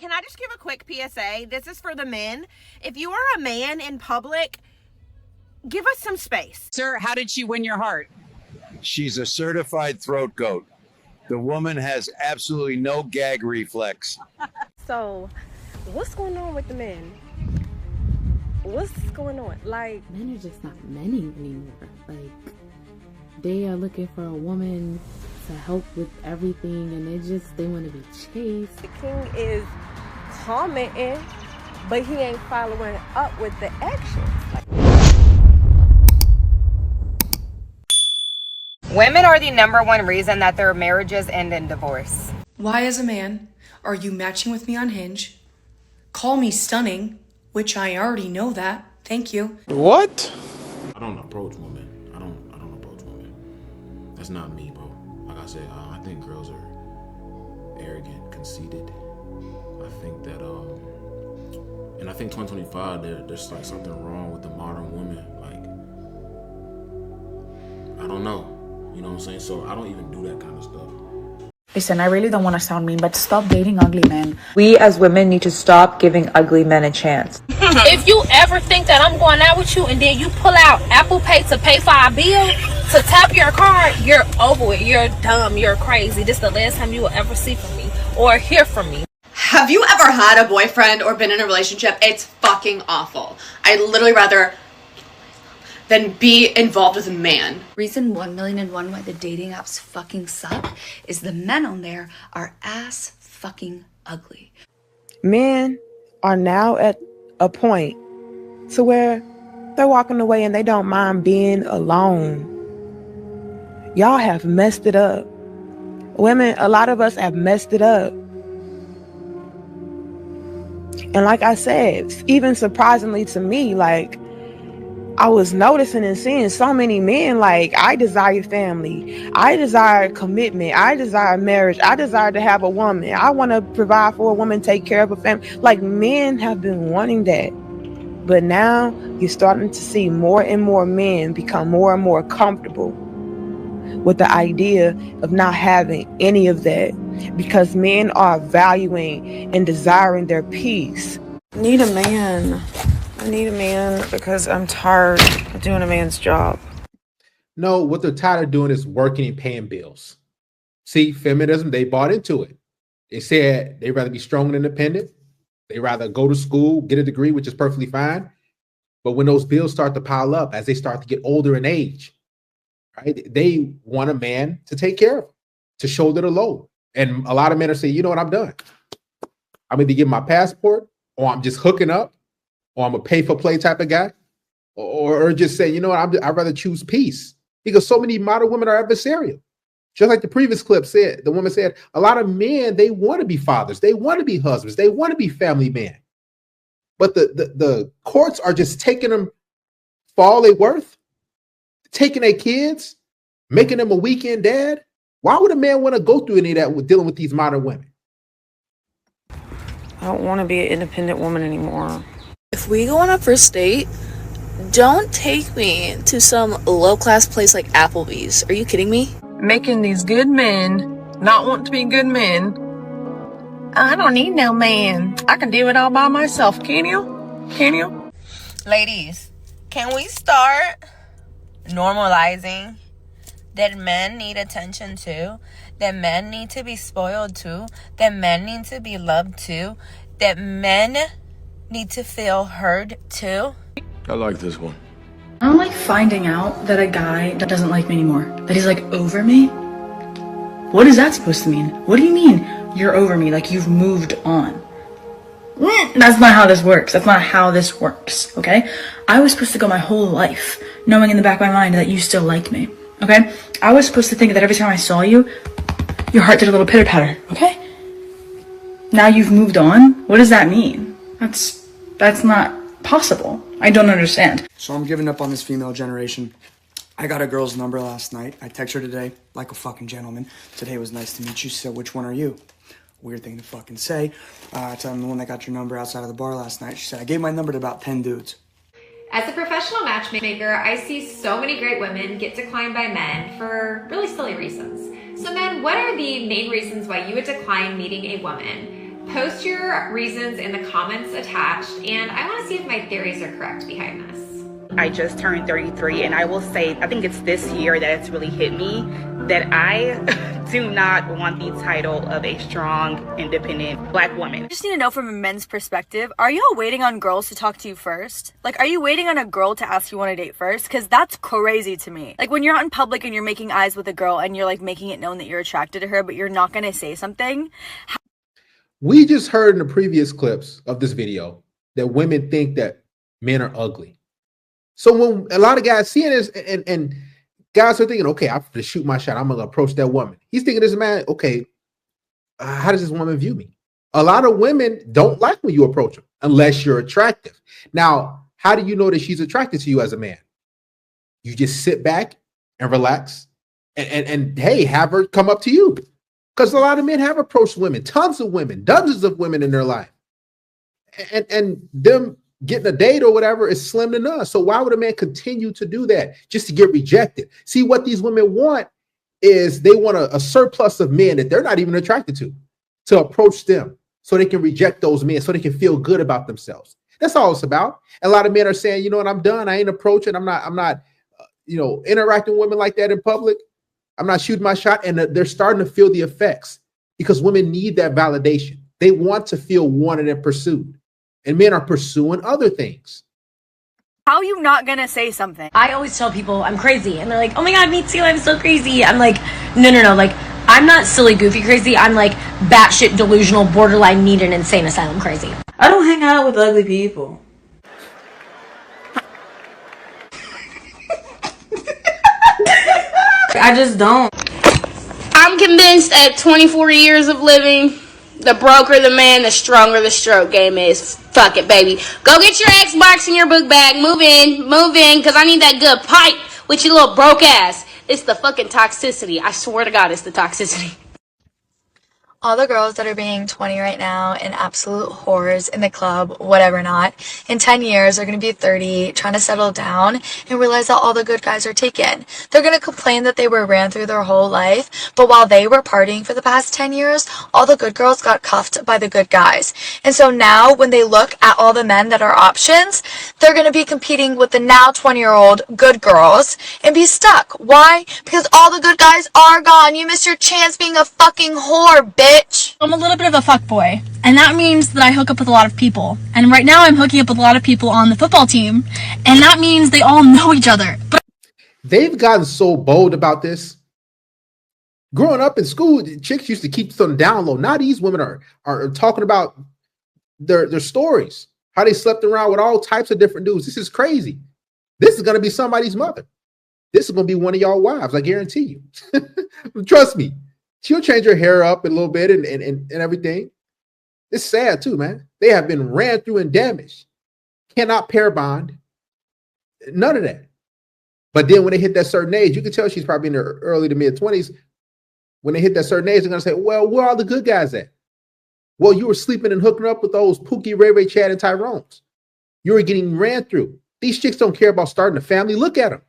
can I just give a quick PSA? This is for the men. If you are a man in public, give us some space. Sir, how did she win your heart? She's a certified throat goat. The woman has absolutely no gag reflex. So, what's going on with the men? What's going on? Like, men are just not men anymore. Like, they are looking for a woman to help with everything, and they want to be chased. the king is commenting, but he ain't following up with the actions. Women are the #1 reason that their marriages end in divorce. Why, as a man, are you matching with me on Hinge? Call me stunning, which I already know that. Thank you. What? I don't approach women. I don't approach women. That's not me, bro. Like I said, I think girls are arrogant, conceited. I think that, and I think 2025, there's like something wrong with the modern woman. Like, I don't know. You know what I'm saying? So I don't even do that kind of stuff. Listen, I really don't want to sound mean, but stop dating ugly men. We as women need to stop giving ugly men a chance. If you ever think that I'm going out with you and then you pull out Apple Pay to pay for our bill, to tap your card, you're over it. You're dumb. You're crazy. This is the last time you will ever see from me or hear from me. Have you ever had a boyfriend or been in a relationship? It's fucking awful. I'd literally rather than be involved with a man. Reason 1,000,001 why the dating apps fucking suck is the men on there are ass fucking ugly. Men are now at a point to where they're walking away and they don't mind being alone. Y'all have messed it up. Women, a lot of us have messed it up. And like I said, even surprisingly to me, like, I was noticing and seeing so many men, like, I desire family. I desire commitment. I desire marriage. I desire to have a woman. I want to provide for a woman, take care of a family. Like, men have been wanting that. But now you're starting to see more and more men become more and more comfortable with the idea of not having any of that, because men are valuing and desiring their peace. Need a man. I need a man because I'm tired of doing a man's job. No, what they're tired of doing is working and paying bills. See, feminism, they bought into it. They said they'd rather be strong and independent. They rather go to school, get a degree, which is perfectly fine. But when those bills start to pile up, as they start to get older in age, right, they want a man to take care of them, to shoulder the load. And a lot of men are saying, you know what, I'm done. I'm either getting my passport, or I'm just hooking up, or I'm a pay for play type of guy, or just say, you know what, I'd rather choose peace, because so many modern women are adversarial. Just like the previous clip said, the woman said, a lot of men, they want to be fathers, they want to be husbands, they want to be family men, but the courts are just taking them for all they're worth, taking their kids, making them a weekend dad. Why would a man want to go through any of that with dealing with these modern women? I don't want to be an independent woman anymore. If we go on a first date, don't take me to some low-class place like Applebee's. Are you kidding me? Making these good men not want to be good men. I don't need no man. I can do it all by myself. Can you? Can you? Ladies, can we start normalizing that men need attention too? That men need to be spoiled too? That men need to be loved too? That men need to feel heard too? I like this one. I don't like finding out that a guy doesn't like me anymore. That he's like over me. What is that supposed to mean? What do you mean you're over me? Like you've moved on? That's not how this works. That's not how this works, okay? I was supposed to go my whole life knowing in the back of my mind that you still like me, okay? I was supposed to think that every time I saw you, your heart did a little pitter-patter, okay? Now you've moved on? What does that mean? That's not possible. I don't understand. So I'm giving up on this female generation. I got a girl's number last night. I text her today like a fucking gentleman. Today was nice to meet you. She said, which one are you? Weird thing to fucking say. I told him the one that got your number outside of the bar last night. She said, I gave my number to about 10 dudes. As a professional matchmaker, I see so many great women get declined by men for really silly reasons. So men, what are the main reasons why you would decline meeting a woman? Post your reasons in the comments attached, and I want to see if my theories are correct behind this. I just turned 33, and I will say, I think it's this year that it's really hit me that I do not want the title of a strong, independent Black woman. I just need to know from a men's perspective, are y'all waiting on girls to talk to you first? Like, are you waiting on a girl to ask you on a date first? Because that's crazy to me. Like, when you're out in public and you're making eyes with a girl and you're, like, making it known that you're attracted to her, but you're not going to say something. We just heard in the previous clips of this video that women think that men are ugly. So when a lot of guys seeing this and guys are thinking, okay, I have to shoot my shot. I'm going to approach that woman. He's thinking this man, okay, how does this woman view me? A lot of women don't like when you approach them unless you're attractive. Now, how do you know that she's attracted to you as a man? You just sit back and relax and hey, have her come up to you. Because a lot of men have approached women, tons of women, dozens of women in their life. And them getting a date or whatever is slim to none. So why would a man continue to do that just to get rejected? See, what these women want is they want a surplus of men that they're not even attracted to approach them so they can reject those men, so they can feel good about themselves. That's all it's about. And a lot of men are saying, you know what, I'm done. I ain't approaching. I'm not interacting with women like that in public. I'm not shooting my shot. And they're starting to feel the effects because women need that validation. They want to feel wanted and pursued. And men are pursuing other things. How are you not going to say something? I always tell people I'm crazy. And they're like, oh my God, me too. I'm so crazy. I'm like, no. Like, I'm not silly, goofy crazy. I'm like batshit delusional, borderline need an insane asylum crazy. I don't hang out with ugly people. I just don't. I'm convinced at 24 years of living, the broker the man, the stronger the stroke game is. Fuck it, baby. Go get your Xbox and your book bag. Move in, because I need that good pipe with your little broke ass. It's the fucking toxicity. I swear to God, it's the toxicity. All the girls that are being 20 right now and absolute whores in the club, whatever not, in 10 years are going to be 30, trying to settle down and realize that all the good guys are taken. They're going to complain that they were ran through their whole life, but while they were partying for the past 10 years, all the good girls got cuffed by the good guys. And so now when they look at all the men that are options, they're going to be competing with the now 20-year-old good girls and be stuck. Why? Because all the good guys are gone. You missed your chance being a fucking whore, bitch. I'm a little bit of a fuckboy, and that means that I hook up with a lot of people. And right now I'm hooking up with a lot of people on the football team, and that means they all know each other. But they've gotten so bold about this. Growing up in school, chicks used to keep this on the down low. Now these women are talking about their stories, how they slept around with all types of different dudes. This is crazy. This is going to be somebody's mother. This is going to be one of y'all wives, I guarantee you. Trust me. She'll change her hair up a little bit and everything. It's sad too, man. They have been ran through and damaged. Cannot pair bond. None of that. But then when they hit that certain age, you can tell she's probably in her early to mid 20s. When they hit that certain age, they're going to say, well, where are the good guys at? Well, you were sleeping and hooking up with those Pookie, Ray Ray, Chad, and Tyrones. You were getting ran through. These chicks don't care about starting a family. Look at them.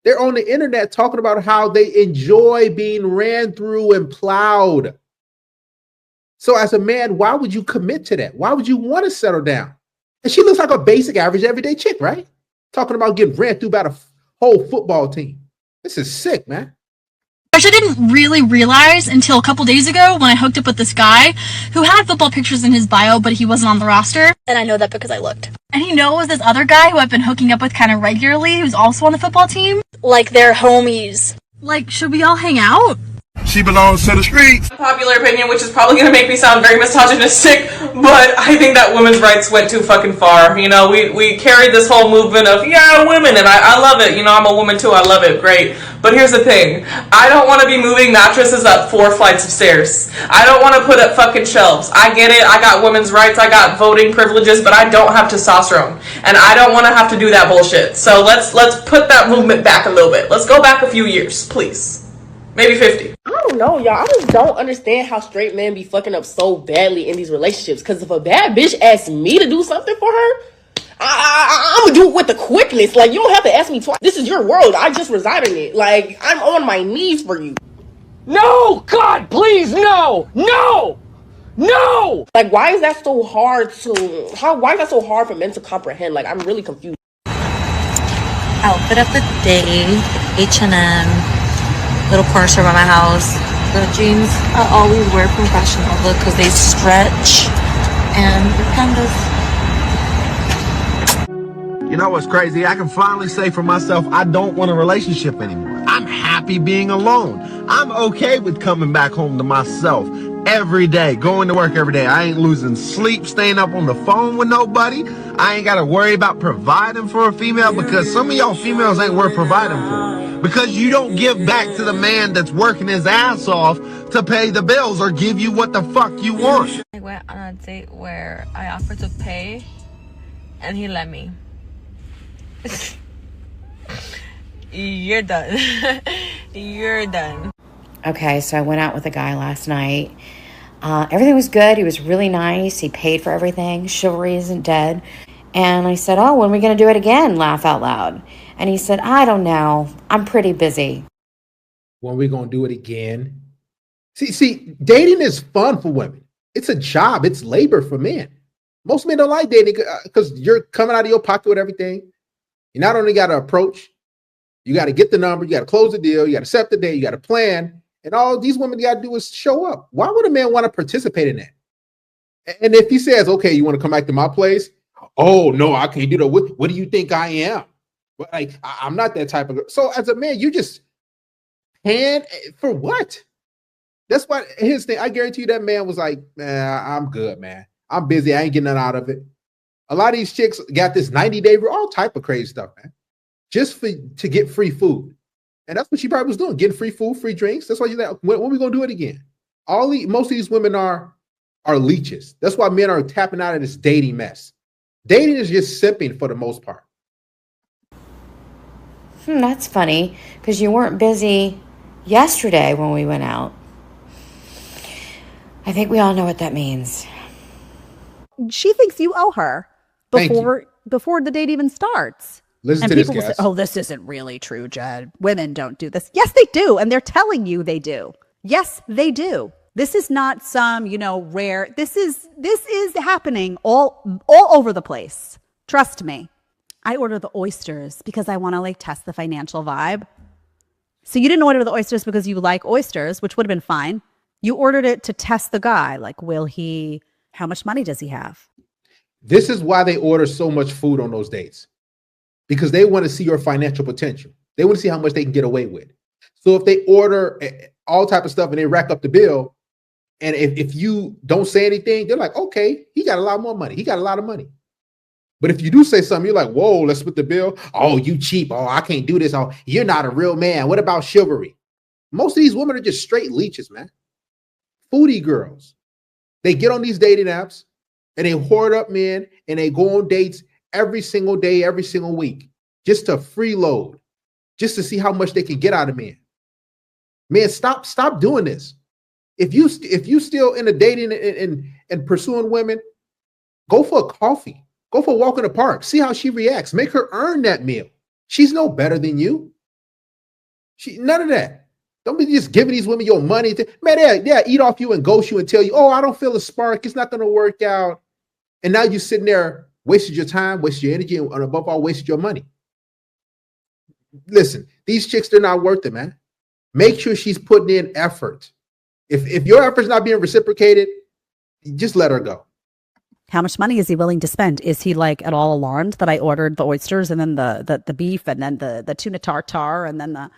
They're on the internet talking about how they enjoy being ran through and plowed. So as a man, why would you commit to that? Why would you want to settle down? And she looks like a basic, average, everyday chick, right? Talking about getting ran through by the whole football team. This is sick, man. I actually didn't really realize until a couple days ago when I hooked up with this guy who had football pictures in his bio, but he wasn't on the roster. And I know that because I looked. And he knows this other guy who I've been hooking up with kind of regularly who's also on the football team. Like, they're homies. Like, should we all hang out? She belongs to the streets. Popular opinion, which is probably going to make me sound very misogynistic, but I think that women's rights went too fucking far. You know, we carried this whole movement of, yeah, women, and I love it. You know, I'm a woman too, I love it, great. But here's the thing, I don't want to be moving mattresses up 4 flights of stairs. I don't want to put up fucking shelves. I get it, I got women's rights, I got voting privileges, but I don't have testosterone. And I don't want to have to do that bullshit. So let's put that movement back a little bit. Let's go back a few years, please. Maybe 50. I don't know, y'all. I just don't understand how straight men be fucking up so badly in these relationships. Because if a bad bitch asks me to do something for her, I'm gonna do it with the quickness. Like, you don't have to ask me twice. This is your world. I just reside in it. Like, I'm on my knees for you. No! God, please, no! No! No! Like, why is that so hard why is that so hard for men to comprehend? Like, I'm really confused. Outfit of the day, H&M, little corner store by my house. The jeans I always wear professional look because they stretch and they're pandas. You know what's crazy? I can finally say for myself, I don't want a relationship anymore. I'm happy being alone. I'm okay with coming back home to myself every day, going to work every day. I ain't losing sleep, staying up on the phone with nobody. I ain't got to worry about providing for a female because some of y'all females ain't worth providing for. Because you don't give back to the man that's working his ass off to pay the bills or give you what the fuck you want. I went on a date where I offered to pay and he let me. You're done. You're done. Okay, so I went out with a guy last night. Everything was good. He was really nice. He paid for everything. Chivalry isn't dead. And I said, oh, when are we going to do it again? Laugh out loud. And he said, I don't know. I'm pretty busy. When we going to do it again? See, dating is fun for women. It's a job. It's labor for men. Most men don't like dating because you're coming out of your pocket with everything. You not only got to approach, you got to get the number, you got to close the deal, you got to set the date, you got to plan, and all these women got to do is show up. Why would a man want to participate in that? And if he says, okay, you want to come back to my place? Oh, no, I can't do that. What do you think I am? Like, I'm not that type of girl. So as a man, you just hand for what? That's what his thing. I guarantee you that man was like, nah, I'm good, man. I'm busy. I ain't getting nothing out of it. A lot of these chicks got this 90-day, all type of crazy stuff, man, just to get free food. And that's what she probably was doing, getting free food, free drinks. That's why you're like, when are we going to do it again? Most of these women are leeches. That's why men are tapping out of this dating mess. Dating is just simping for the most part. That's funny because you weren't busy yesterday when we went out. I think we all know what that means. She thinks you owe her before the date even starts. Listen and to people this, will guys. say, oh, this isn't really true, Jed. Women don't do this. Yes, they do. And they're telling you they do. Yes, they do. This is not some, rare. This is happening all over the place. Trust me. I order the oysters because I want to test the financial vibe. So you didn't order the oysters because you like oysters, which would have been fine. You ordered it to test the guy. How much money does he have? This is why they order so much food on those dates, because they want to see your financial potential. They want to see how much they can get away with. So if they order all type of stuff and they rack up the bill, and if you don't say anything, they're like, okay, he got a lot more money. He got a lot of money. But if you do say something, you're like, whoa, let's split the bill. Oh, you cheap. Oh, I can't do this. Oh, you're not a real man. What about chivalry? Most of these women are just straight leeches, man. Foodie girls. They get on these dating apps and they hoard up men and they go on dates every single day, every single week, just to freeload, just to see how much they can get out of men. Man, stop doing this. If you still in a dating and pursuing women, go for a coffee. Go for a walk in the park. See how she reacts. Make her earn that meal. She's no better than you. None of that. Don't be just giving these women your money. Man, they'll eat off you and ghost you and tell you, oh, I don't feel a spark. It's not going to work out. And now you're sitting there, wasted your time, wasted your energy, and above all, wasted your money. Listen, these chicks, they're not worth it, man. Make sure she's putting in effort. If your effort's not being reciprocated, just let her go. How much money is he willing to spend? Is he at all alarmed that I ordered the oysters and then the beef and then the tuna tartare and then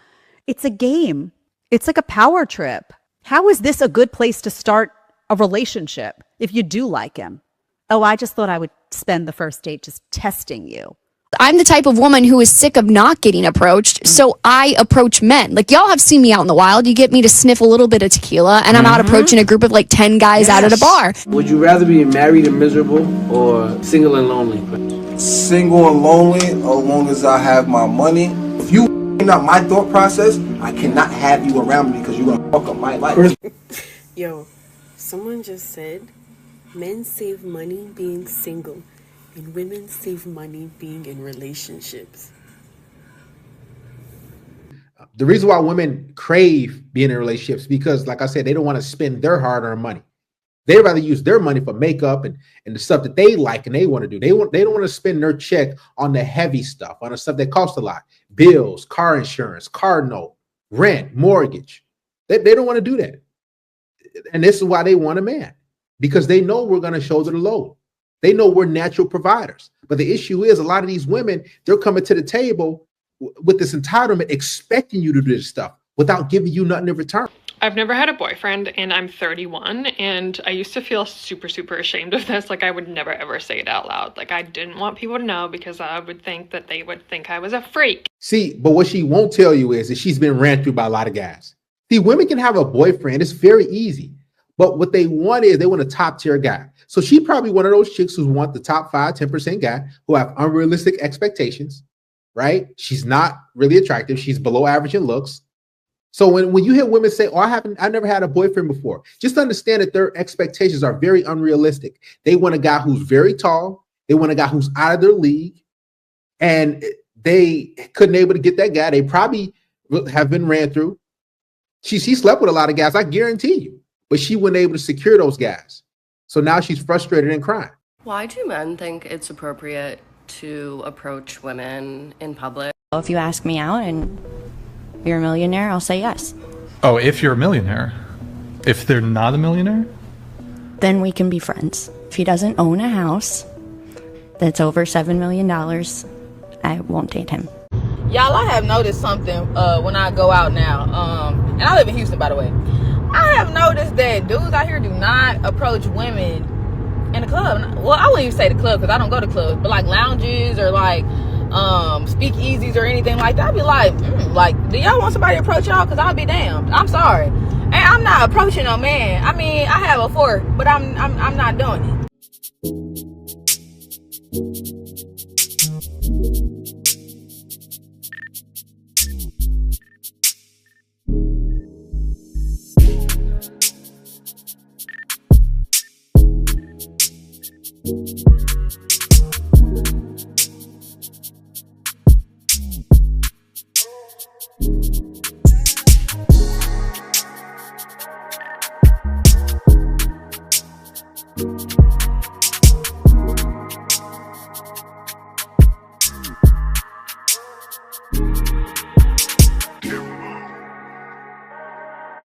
it's a game. It's like a power trip. How is this a good place to start a relationship if you do like him? Oh, I just thought I would spend the first date just testing you. I'm the type of woman who is sick of not getting approached, so I approach men. Y'all have seen me out in the wild. You get me to sniff a little bit of tequila, and I'm out approaching a group of 10 guys out at a bar. Would you rather be married and miserable or single and lonely? Single and lonely, as long as I have my money. If you not my thought process, I cannot have you around me because you're gonna fuck up my life. Yo, someone just said men save money being single and women save money being in relationships. The reason why women crave being in relationships because, like I said, they don't want to spend their hard-earned money. They'd rather use their money for makeup and the stuff that they like and they want to do. They don't want to spend their check on the heavy stuff, on the stuff that costs a lot. Bills, car insurance, car note, rent, mortgage. They don't want to do that. And this is why they want a man, because they know we're going to shoulder the load. They know we're natural providers. But the issue is a lot of these women, they're coming to the table with this entitlement, expecting you to do this stuff without giving you nothing in return. I've never had a boyfriend and I'm 31, and I used to feel super, super ashamed of this. Like I would never ever say it out loud. Like I didn't want people to know because I would think that they would think I was a freak. See, but what she won't tell you is that she's been ran through by a lot of guys. See, women can have a boyfriend. It's very easy. But what they want is they want a top tier guy. So she probably one of those chicks who want the top 5, 10% guy who have unrealistic expectations, right? She's not really attractive. She's below average in looks. So when you hear women say, oh, I never had a boyfriend before, just understand that their expectations are very unrealistic. They want a guy who's very tall. They want a guy who's out of their league. And they couldn't able to get that guy. They probably have been ran through. She slept with a lot of guys, I guarantee you. But she wasn't able to secure those guys. So now she's frustrated and crying. Why do men think it's appropriate to approach women in public? If you ask me out and you're a millionaire, I'll say yes. Oh, if you're a millionaire. If they're not a millionaire? Then we can be friends. If he doesn't own a house that's over $7 million, I won't date him. Y'all, I have noticed something when I go out now. And I live in Houston, by the way. I have noticed that dudes out here do not approach women in the club. Well, I wouldn't even say the club because I don't go to clubs, but like lounges or like speakeasies or anything like that. I'd be like, do y'all want somebody to approach y'all? Because I'll be damned. I'm sorry. And I'm not approaching no man. I mean, I have a fork, but I'm not doing it.